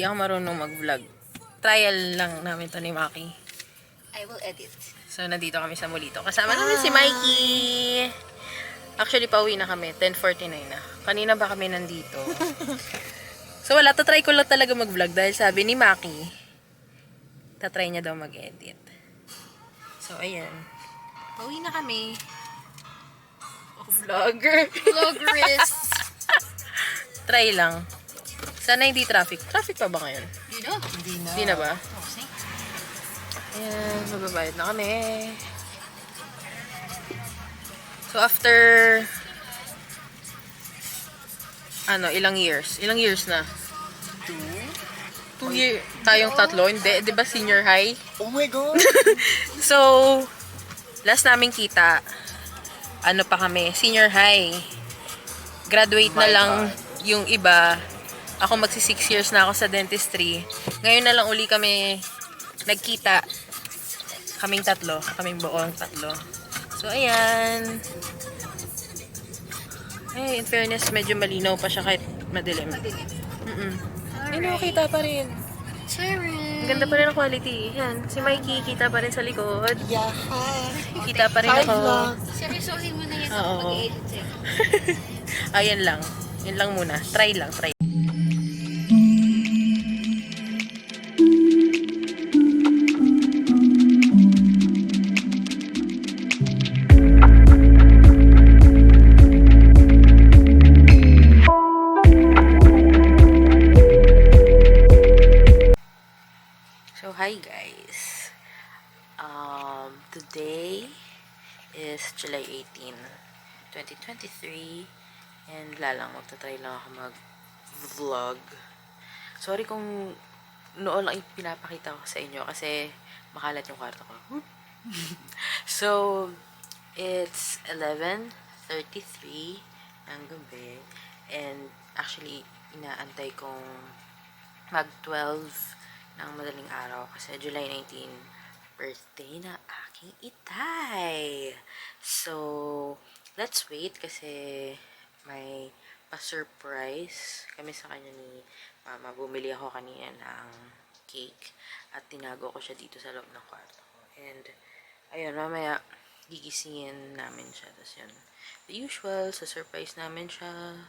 ako marunong mag-vlog. Trial lang namin to ni Maki. I will edit. So, nandito kami sa Molito. Kasama namin si Mikey. Actually, pauwi na kami. 10:49 na. Kanina ba kami nandito? So, wala. Tatry ko lang talaga mag-vlog dahil sabi ni Maki, tatry niya daw mag-edit. So, ayan. Pauwi na kami. Oh, vlogger. Vloggerist. Try lang. Sana hindi traffic. Traffic pa ba ngayon? Hindi na ba? Ayan, mababayad na kami. So, after ilang years? Ilang years na? 2 years. Tayong tatlo. Hindi, di ba senior high? Oh my God! So, last namin kita, pa kami? Senior high. Graduate na lang yung iba. Ako magsi 6 years na ako sa dentistry. Ngayon na lang uli kami nagkita. Kaming tatlo. Kaming buong tatlo. So, ayan. Eh, in fairness, medyo malinaw pa siya kahit madilim. Ayun, kita pa rin. Sorry. Ganda pa rin ang quality. Yan. Si Mikey, kita pa rin sa likod. Yeah. Kita pa rin ako. Seryosohin mo na yan sa Oo. mag-edit sa'yo. Ayan lang. Yan lang muna. Try lang. Try. So, hi guys. Today is July 18, 2023. And magta-try lang ako mag-vlog. Sorry kung noon lang pinapakita ko sa inyo kasi makalat yung kwarto ko. So, it's 11:33 ng gabi. And actually, inaantay kong mag-12 ng madaling araw kasi July 19 birthday na aking itay. So, let's wait kasi may pa-surprise kami sa kanya ni Mama. Bumili ako kanina ng cake at tinago ko siya dito sa loob ng kwarto ko. And, ayun, mamaya gigisingin namin siya. Tapos yun, the usual, sa surprise namin siya.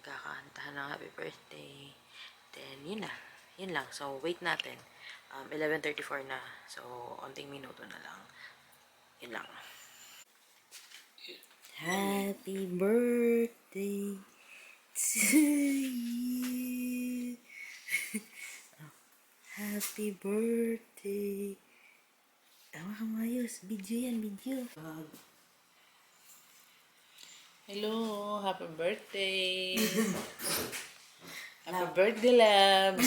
Nagkakantahan ng happy birthday. Then, yun na. Yun lang. So, wait natin. 11:34 na. So, onting minuto na lang. Yun lang. Happy birthday to you. Happy birthday. Tama ka mayos. Video yan, video. Hello. Happy birthday. Happy birthday, love.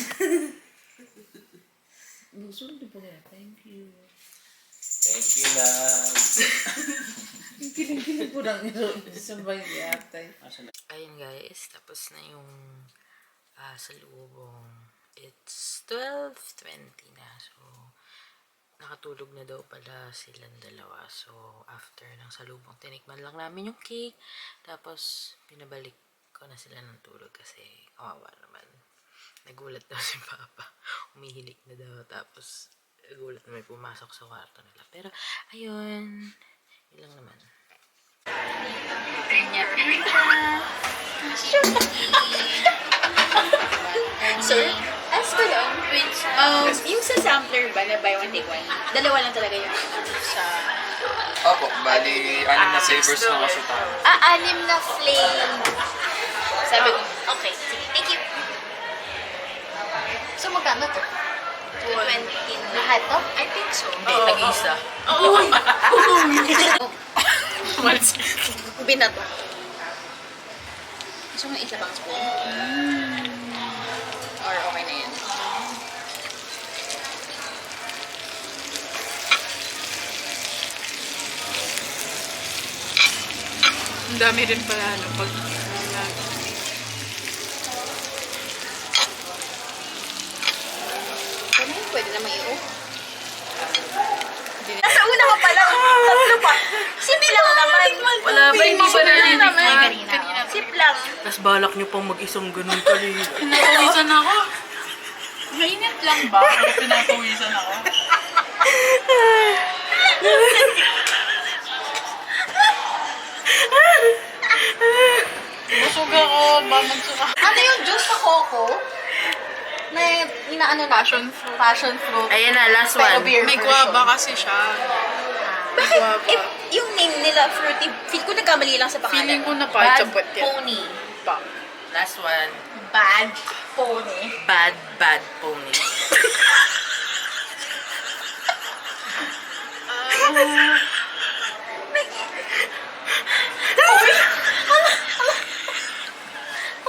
Gusto pa rin. Thank you. Thank you, love. Kinig-kinig ko lang sa bayi atay. Ayun guys, tapos na yung salubong. It's 12:20 na. So, nakatulog na daw pala silang dalawa. So, after ng salubong, tinikman lang namin yung cake. Tapos, pinabalik ko na sila ng tulog kasi kawawa naman. Nagulat daw si Papa. Umihilik na daw. Tapos, nagulat na may pumasok sa kwarto nila. Pero, ayun. Yun lang naman. Sir, ask ko lang. Yung sa sampler ba na buy one take one, dalawa lang talaga yung sa... Opo, bali, na flavors na kasi tayo. Anim na flame. Sabi ko, okay, sige, thank you. So, magkano to? 220 lahat to? I think so. Hindi, tag-isa. Binato. Gusto mo isa pang spoon? Or okay na yan? Ang dami rin pala, pag Pwede na may-o. Nasa una pa pala. Tatlo pa. Sip lang naman. Wala ba? Hindi ba narinig? Kanina. Sip lang. Tapos balak nyo pang mag-isang ganun pali. Pinapalisan ako. Mainit lang ba? Kaya pinapawisan ako. Busog ako, mamagsuka. Ano yung juice sa coco? Na inaano na? Passion fruit. Passion fruit. Ayan na, last Pero one. beer May version. guava kasi siya. Bakit? Guava. Yung name nila, fruity, feel ko nagkamali lang sa pangalan. Feeling ko na Bad pachapot yan. Pony. Pa. Last one. Bad pony. Bad, bad pony.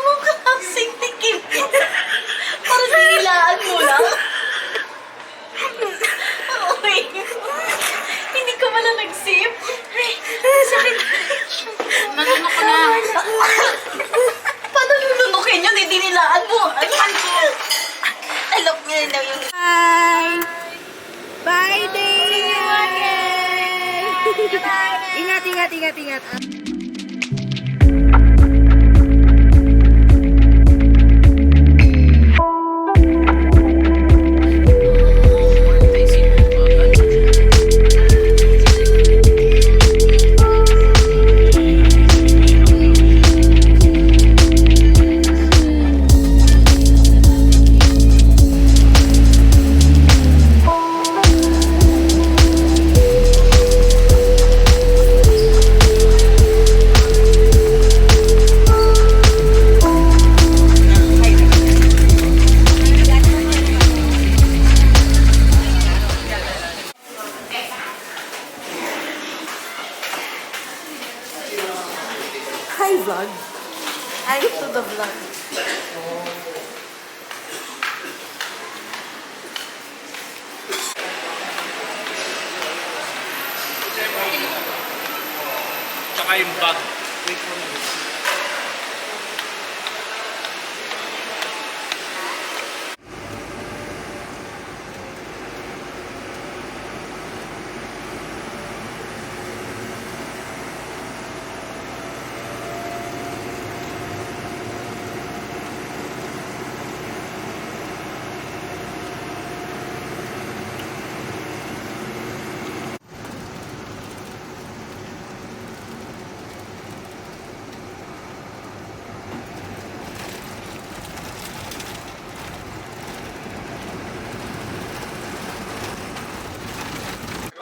Ang kasing tikim. Parang nilaan mo lang. Uy. Hindi ka pala nag-sip. Sakit. Nanuno ko na. Paano nununukin yun? Hindi nilaan mo. Alam niya na yung... Bye! Bye, day! Ingat, ingat, ingat, ingat. Hi, vlog. Hi to the vlog. Tsaka yung bag. Wait for me.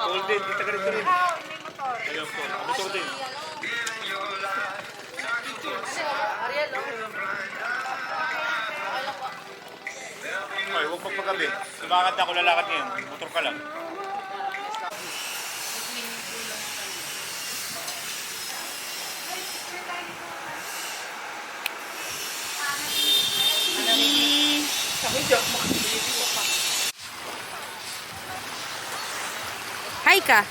Golden, kita ka rin rin. Ayun po, motor din. Ay, huwag magpagabi. Lumakad na ako, lalakad ngayon. Motor ka lang. Hi ka!